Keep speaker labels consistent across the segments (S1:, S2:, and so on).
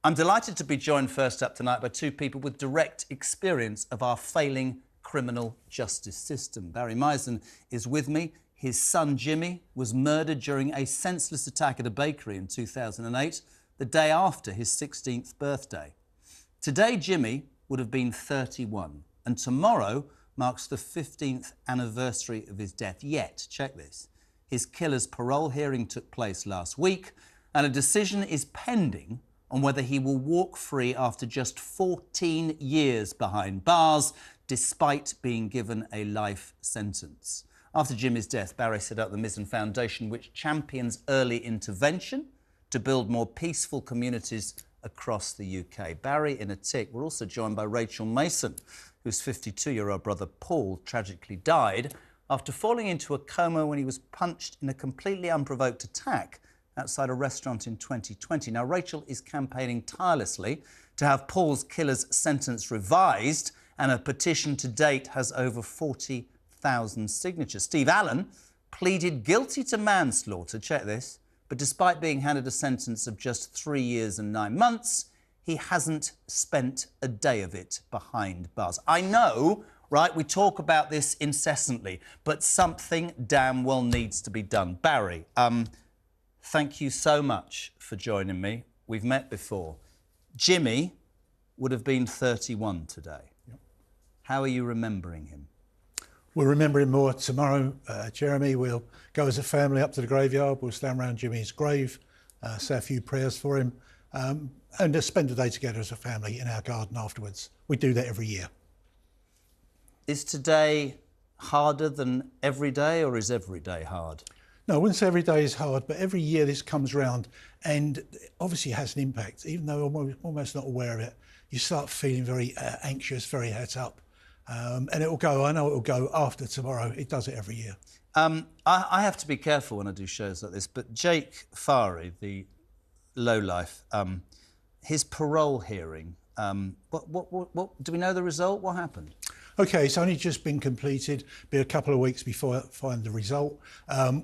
S1: I'm delighted to be joined first up tonight by two people with direct experience of our failing criminal justice system. Barry Mizen is with me. His son Jimmy was murdered during a senseless attack at a bakery in 2008, the day after his 16th birthday. Today, Jimmy would have been 31, and tomorrow marks the 15th anniversary of his death. Yet, check this, his killer's parole hearing took place last week, and a decision is pending on whether he will walk free after just 14 years behind bars, despite being given a life sentence. After Jimmy's death, Barry set up the Mizen Foundation, which champions early intervention to build more peaceful communities across the UK. Barry in a tick. We're also joined by Rachel Mason, whose 52-year-old brother Paul tragically died after falling into a coma when he was punched in a completely unprovoked attack outside a restaurant in 2020. Now, Rachel is campaigning tirelessly to have Paul's killer's sentence revised, and a petition to date has over 40,000 signatures. Steve Allen pleaded guilty to manslaughter, check this, but despite being handed a sentence of just 3 years and 9 months, he hasn't spent a day of it behind bars. I know, right, we talk about this incessantly, but something damn well needs to be done. Barry, thank you so much for joining me. We've met before. Jimmy would have been 31 today. Yep. How are you remembering him?
S2: We'll remember him more tomorrow, Jeremy. We'll go as a family up to the graveyard. We'll stand around Jimmy's grave, say a few prayers for him, and just spend the day together as a family in our garden afterwards. We do that every year.
S1: Is today harder than every day, or is every day hard?
S2: No, I wouldn't say every day is hard, but every year this comes round and obviously has an impact. Even though I'm almost not aware of it, you start feeling very anxious, very het up. And it will go, I know it will go after tomorrow. It does it every year.
S1: I have to be careful when I do shows like this, but Jake Farey, the lowlife, his parole hearing, what do we know the result? What happened?
S2: OK, it's only just been completed, be a couple of weeks before I find the result.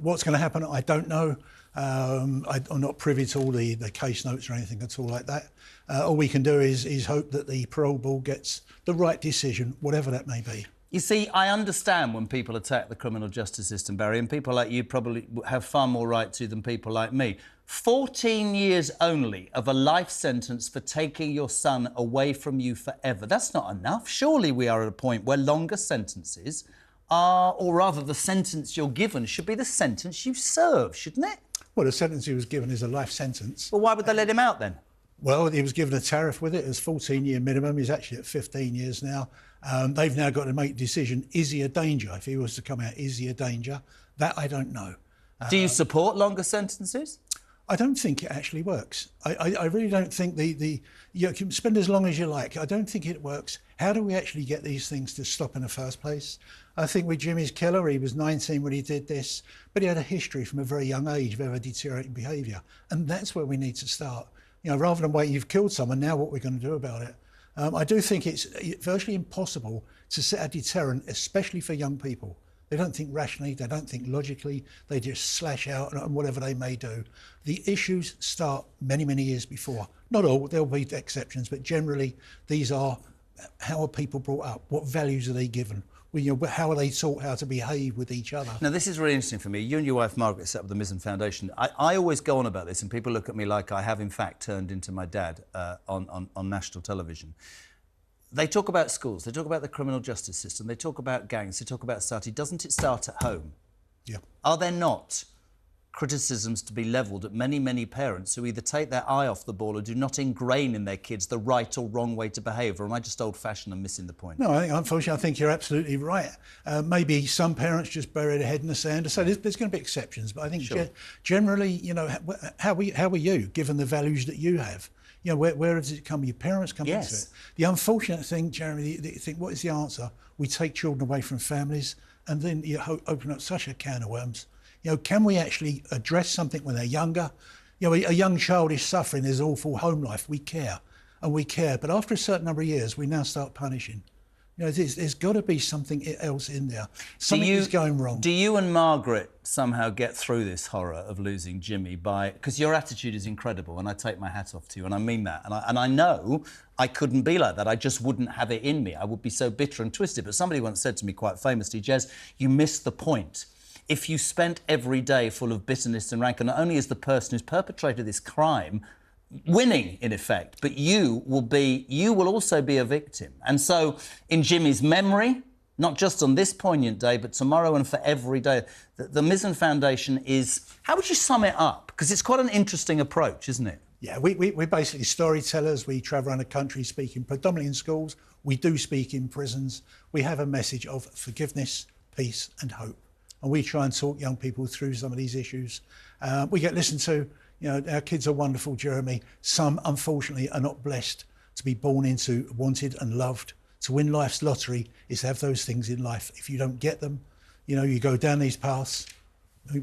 S2: What's going to happen, I don't know. I'm not privy to all the case notes or anything at all like that. All we can do is hope that the parole board gets the right decision, whatever that may be.
S1: You see, I understand when people attack the criminal justice system, Barry, and people like you probably have far more right to than people like me. 14 years only of a life sentence for taking your son away from you forever. That's not enough. Surely we are at a point where longer sentences are, or rather the sentence you're given should be the sentence you serve, shouldn't it?
S2: Well, the sentence he was given is a life sentence.
S1: Well, why would they let him out then?
S2: Well, he was given a tariff with it. It was 14-year minimum. He's actually at 15 years now. They've now got to make a decision. Is he a danger? If he was to come out, is he a danger? That I don't know.
S1: Do you support longer sentences?
S2: I don't think it actually works. I really don't think you can spend as long as you like. I don't think it works. How do we actually get these things to stop in the first place? I think with Jimmy's killer, he was 19 when he did this, but he had a history from a very young age of ever deteriorating behaviour. And that's where we need to start. You know, rather than wait, you've killed someone, now what we're going to do about it? I do think it's virtually impossible to set a deterrent, especially for young people. They don't think rationally, they don't think logically, they just slash out and whatever they may do. The issues start many, many years before. Not all, there'll be exceptions, but generally these are, how are people brought up? What values are they given? Well, you know, how are they taught how to behave with each other?
S1: Now, this is really interesting for me. You and your wife, Margaret, set up the Mizen Foundation. I always go on about this, and people look at me like I have, in fact, turned into my dad on national television. They talk about schools, they talk about the criminal justice system, they talk about gangs, they talk about society. Doesn't it start at home?
S2: Yeah.
S1: Are there not criticisms to be levelled at many, many parents who either take their eye off the ball or do not ingrain in their kids the right or wrong way to behave? Or am I just old-fashioned and missing the point?
S2: No, unfortunately, I think you're absolutely right. Maybe some parents just bury their head in the sand and say there's going to be exceptions, but I think generally, you know, how are you, given the values that you have? You know, where does it come? Your parents come into it. The unfortunate thing, Jeremy, you think, what is the answer? We take children away from families and then you open up such a can of worms. You know, can we actually address something when they're younger? You know, a young child is suffering, there's awful home life. We care, and we care. But after a certain number of years, we now start punishing. You know, there's got to be something else in there. Something is going wrong.
S1: Do you and Margaret somehow get through this horror of losing Jimmy by... Because your attitude is incredible, and I take my hat off to you, and I mean that. And I know I couldn't be like that. I just wouldn't have it in me. I would be so bitter and twisted. But somebody once said to me quite famously, Jez, you missed the point. If you spent every day full of bitterness and rancour, not only is the person who's perpetrated this crime winning, in effect, but you will also be a victim. And so, in Jimmy's memory, not just on this poignant day, but tomorrow and for every day, the Mizen Foundation is... How would you sum it up? Because it's quite an interesting approach, isn't it?
S2: Yeah, we're basically storytellers. We travel around the country speaking predominantly in schools. We do speak in prisons. We have a message of forgiveness, peace and hope. And we try and talk young people through some of these issues. We get listened to. You know, our kids are wonderful, Jeremy. Some, unfortunately, are not blessed to be born into wanted and loved. To win life's lottery is to have those things in life. If you don't get them, you know, you go down these paths.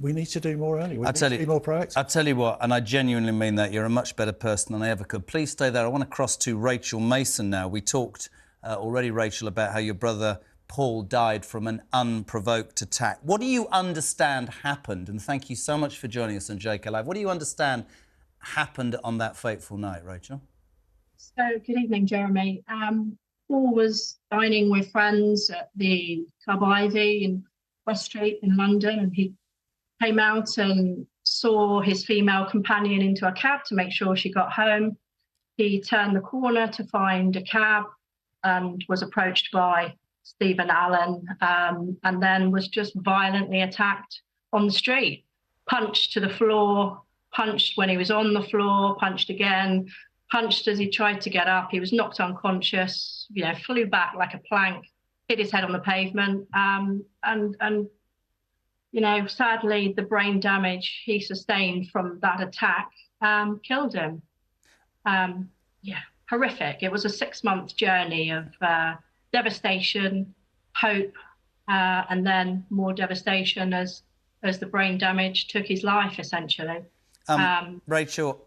S2: We need to do more early. We need to be more proactive.
S1: I tell you what, and I genuinely mean that, you're a much better person than I ever could. Please stay there. I want to cross to Rachel Mason now. We talked already, Rachel, about how your brother Paul died from an unprovoked attack. What do you understand happened? And thank you so much for joining us on JK Live. What do you understand happened on that fateful night, Rachel?
S3: So, good evening, Jeremy. Paul was dining with friends at the Club Ivy in West Street in London, and he came out and saw his female companion into a cab to make sure she got home. He turned the corner to find a cab and was approached by Stephen Allen, and then was just violently attacked on the street. Punched to the floor, punched when he was on the floor, punched again, punched as he tried to get up. He was knocked unconscious, you know, flew back like a plank, hit his head on the pavement, and you know, sadly, the brain damage he sustained from that attack killed him. Yeah, horrific. It was a 6-month journey of devastation, hope, and then more devastation as the brain damage took his life, essentially.
S1: Rachel,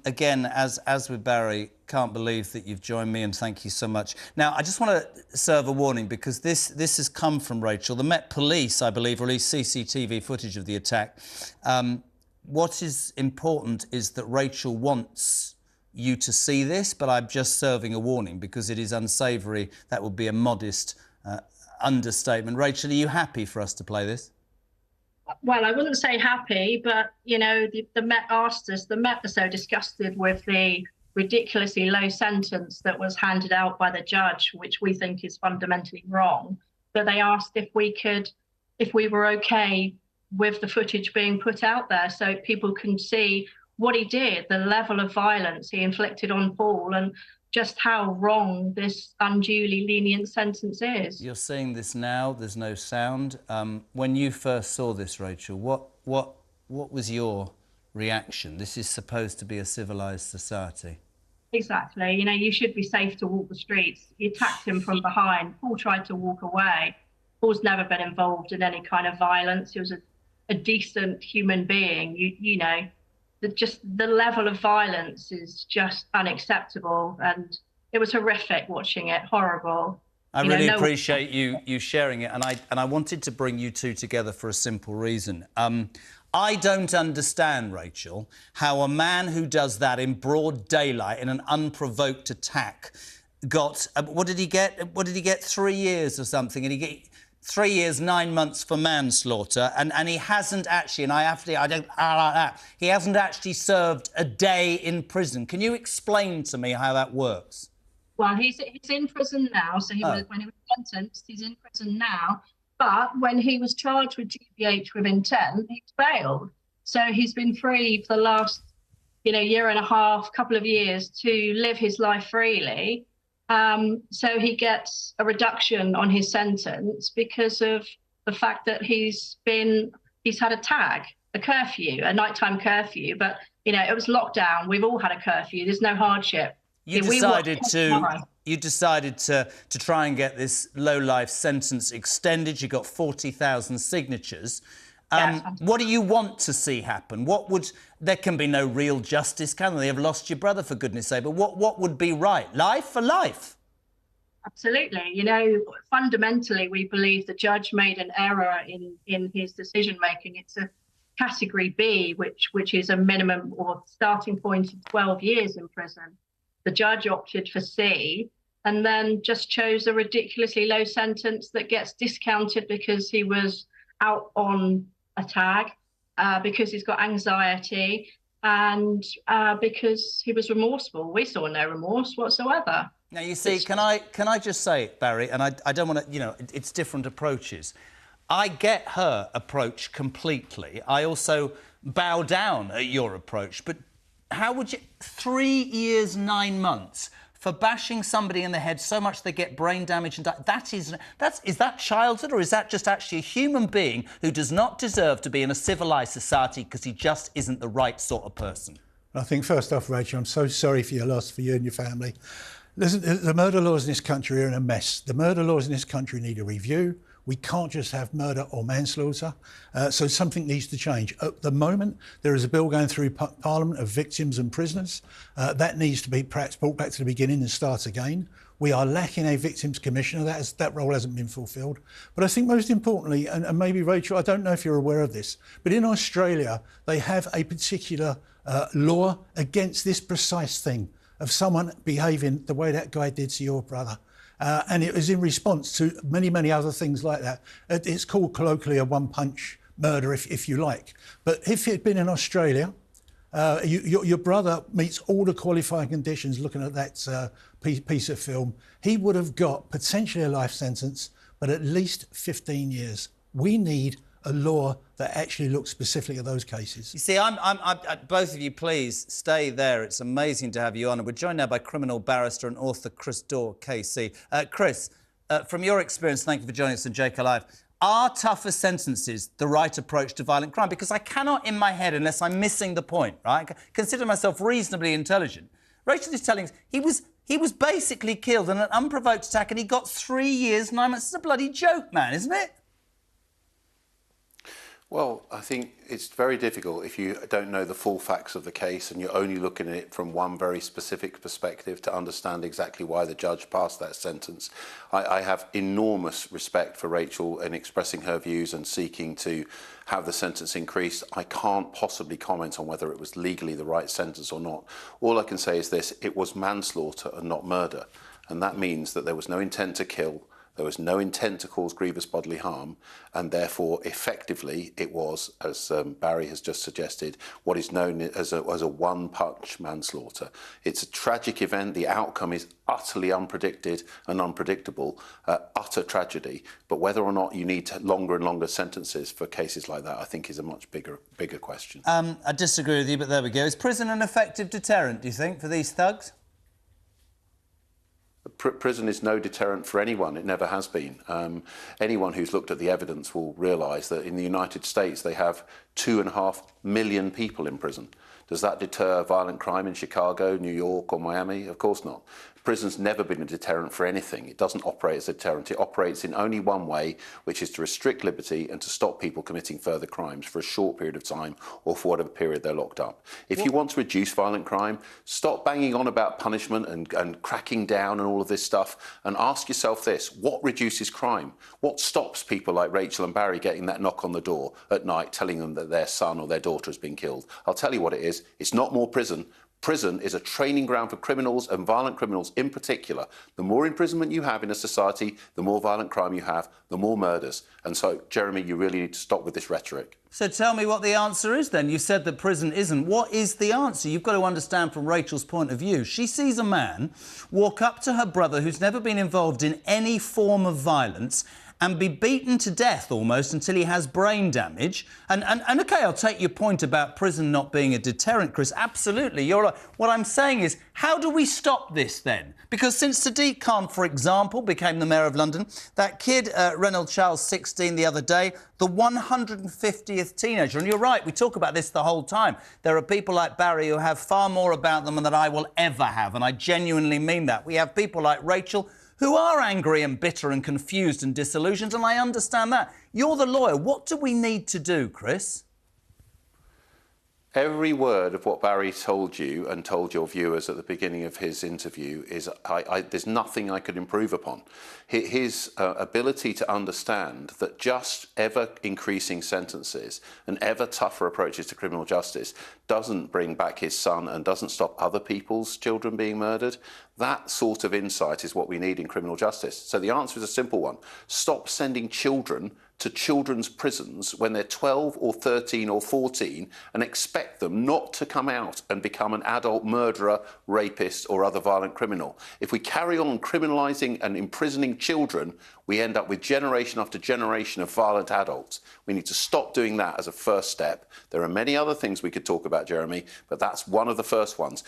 S1: again, as with Barry, can't believe that you've joined me, and thank you so much. Now, I just want to serve a warning, because this has come from Rachel. The Met Police, I believe, released CCTV footage of the attack. What is important is that Rachel wants you to see this, but I'm just serving a warning because it is unsavoury. That would be a modest understatement. Rachel, are you happy for us to play this?
S3: Well, I wouldn't say happy, but, you know, the Met asked us, the Met are so disgusted with the ridiculously low sentence that was handed out by the judge, which we think is fundamentally wrong, that they asked if we were okay with the footage being put out there so people can see what he did, the level of violence he inflicted on Paul, and just how wrong this unduly lenient sentence is.
S1: You're seeing this now, there's no sound. When you first saw this, Rachel, what was your reaction? This is supposed to be a civilised society.
S3: Exactly. You know, you should be safe to walk the streets. He attacked him from behind. Paul tried to walk away. Paul's never been involved in any kind of violence. He was a decent human being. You know, just the level of violence is just unacceptable, and it was horrific watching it. Horrible.
S1: I really appreciate you sharing it, and I wanted to bring you two together for a simple reason. I don't understand, Rachel, how a man who does that in broad daylight in an unprovoked attack got what did he get? 3 years or something, and he get 3 years, 9 months for manslaughter, and he hasn't actually, and I like that, he hasn't actually served a day in prison. Can you explain to me how that works?
S3: Well, he's in prison now, so when he was sentenced, he's in prison now. But when he was charged with GBH with intent, he's bailed. So he's been free for the last, year and a half, couple of years to live his life freely. So he gets a reduction on his sentence because of the fact that he's had a tag, a curfew, a nighttime curfew. But, it was lockdown. We've all had a curfew. There's no hardship.
S1: You decided to try and get this low-life sentence extended. You got 40,000 signatures. What do you want to see happen? There can be no real justice, can there? They have lost your brother, for goodness sake. But what would be right? Life for life?
S3: Absolutely. You know, fundamentally, we believe the judge made an error in his decision making. It's a category B, which is a minimum or starting point of 12 years in prison. The judge opted for C and then just chose a ridiculously low sentence that gets discounted because he was out on a tag, because he's got anxiety, and because he was remorseful. We saw no remorse whatsoever.
S1: Now, you see, can I just say, Barry, and I don't want to, you know, it's different approaches. I get her approach completely. I also bow down at your approach. But how would you... 3 years, 9 months for bashing somebody in the head so much they get brain damage and die? Is that childhood, or is that just actually a human being who does not deserve to be in a civilised society because he just isn't the right sort of person?
S2: I think, first off, Rachel, I'm so sorry for your loss, for you and your family. Listen, the murder laws in this country are in a mess. The murder laws in this country need a review. We can't just have murder or manslaughter. So something needs to change. At the moment, there is a bill going through Parliament of victims and prisoners. That needs to be perhaps brought back to the beginning and start again. We are lacking a victims commissioner. That role hasn't been fulfilled. But I think most importantly, and maybe, Rachel, I don't know if you're aware of this, but in Australia, they have a particular law against this precise thing of someone behaving the way that guy did to your brother. And it was in response to many, many other things like that. It's called colloquially a one-punch murder, if you like. But if it had been in Australia, your brother meets all the qualifying conditions looking at that piece of film, he would have got potentially a life sentence, but at least 15 years. We need a law that actually looks specifically at those cases.
S1: You see, both of you, please stay there. It's amazing to have you on. And we're joined now by criminal barrister and author Chris Daw, KC. Chris, from your experience, thank you for joining us on Jake Alive. Are tougher sentences the right approach to violent crime? Because I cannot, in my head, unless I'm missing the point, right? I consider myself reasonably intelligent. Rachel is telling us he was basically killed in an unprovoked attack, and he got 3 years, 9 months. It's a bloody joke, man, isn't it?
S4: Well, I think it's very difficult if you don't know the full facts of the case and you're only looking at it from one very specific perspective to understand exactly why the judge passed that sentence. I have enormous respect for Rachel in expressing her views and seeking to have the sentence increased. I can't possibly comment on whether it was legally the right sentence or not. All I can say is this: it was manslaughter and not murder. And that means that there was no intent to kill. There was no intent to cause grievous bodily harm, and therefore, effectively, it was, as Barry has just suggested, what is known as a one-punch manslaughter. It's a tragic event. The outcome is utterly unpredicted and unpredictable, utter tragedy. But whether or not you need longer and longer sentences for cases like that, I think, is a much bigger question.
S1: I disagree with you, but there we go. Is prison an effective deterrent, do you think, for these thugs?
S4: Prison is no deterrent for anyone. It never has been. Anyone who's looked at the evidence will realise that in the United States they have 2.5 million people in prison. Does that deter violent crime in Chicago, New York or Miami? Of course not. Prison's never been a deterrent for anything. It doesn't operate as a deterrent. It operates in only one way, which is to restrict liberty and to stop people committing further crimes for a short period of time or for whatever period they're locked up. If you want to reduce violent crime, stop banging on about punishment and cracking down and all of this stuff, and ask yourself this: what reduces crime? What stops people like Rachel and Barry getting that knock on the door at night telling them that their son or their daughter has been killed? I'll tell you what it is. It's not more prison. Prison is a training ground for criminals, and violent criminals in particular. The more imprisonment you have in a society, the more violent crime you have, the more murders. And so, Jeremy, you really need to stop with this rhetoric.
S1: So tell me what the answer is then. You said that prison isn't. What is the answer? You've got to understand from Rachel's point of view. She sees a man walk up to her brother who's never been involved in any form of violence and be beaten to death almost until he has brain damage. And OK, I'll take your point about prison not being a deterrent, Chris. Absolutely, you're right. What I'm saying is, how do we stop this then? Because since Sadiq Khan, for example, became the Mayor of London, that kid, Reynald Charles, 16, the other day, the 150th teenager. And you're right, we talk about this the whole time. There are people like Barry who have far more about them than I will ever have, and I genuinely mean that. We have people like Rachel who are angry and bitter and confused and disillusioned, and I understand that. You're the lawyer. What do we need to do, Chris?
S4: Every word of what Barry told you and told your viewers at the beginning of his interview is, there's nothing I could improve upon. His ability to understand that just ever increasing sentences and ever tougher approaches to criminal justice doesn't bring back his son and doesn't stop other people's children being murdered, that sort of insight is what we need in criminal justice. So the answer is a simple one. Stop sending children to children's prisons when they're 12 or 13 or 14 and expect them not to come out and become an adult murderer, rapist or other violent criminal. If we carry on criminalising and imprisoning children, we end up with generation after generation of violent adults. We need to stop doing that as a first step. There are many other things we could talk about, Jeremy, but that's one of the first ones.